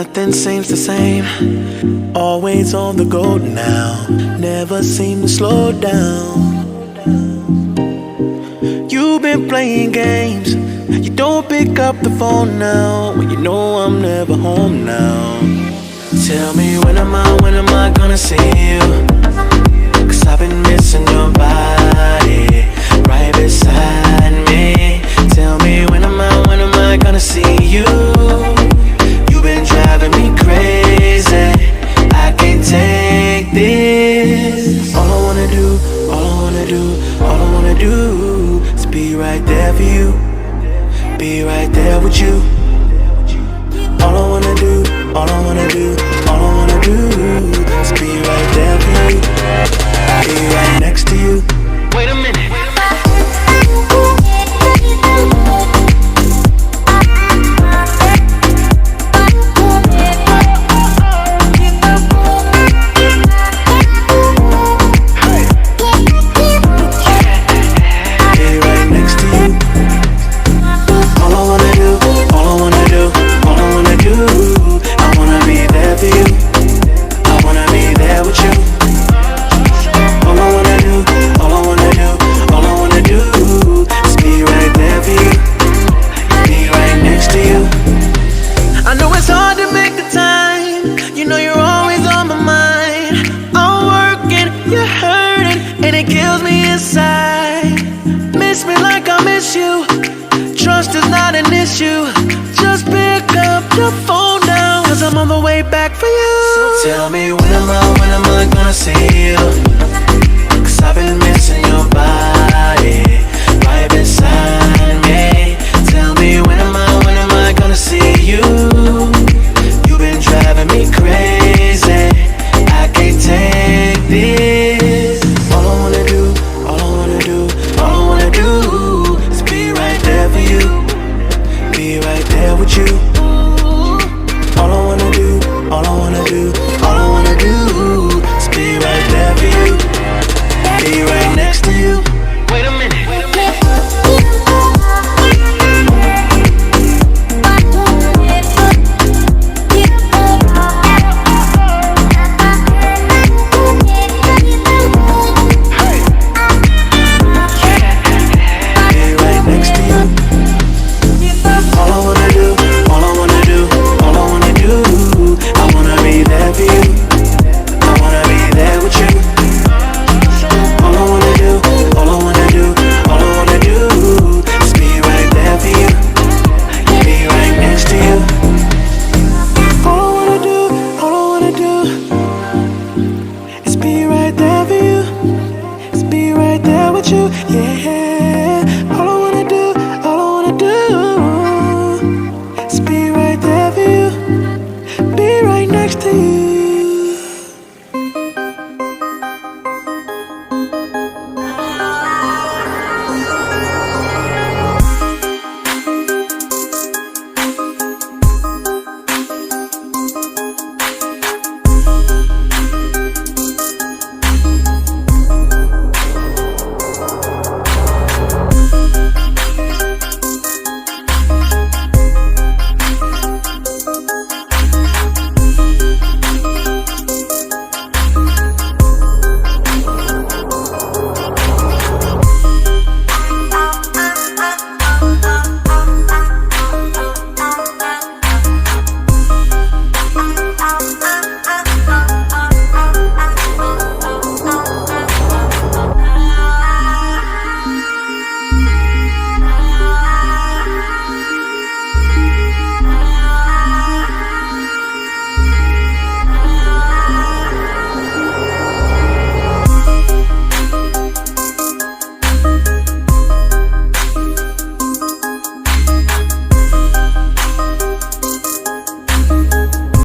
nothing seems the same. Always on the go now, never seem to slow down. You've been playing games, you don't pick up the phone now, when you know I'm never home now. Tell me when am I gonna see you? Cause I've been missing your body right beside me. Tell me when am I gonna see you? You've been driving me crazy, I can't take this. All I wanna do, all I wanna do, all I wanna do is be right there for you, be right there with you. All I wanna do, all I wanna do, all I wanna do is be right there for you, be right next to you. Wait a minute. Tell me when am I gonna see you?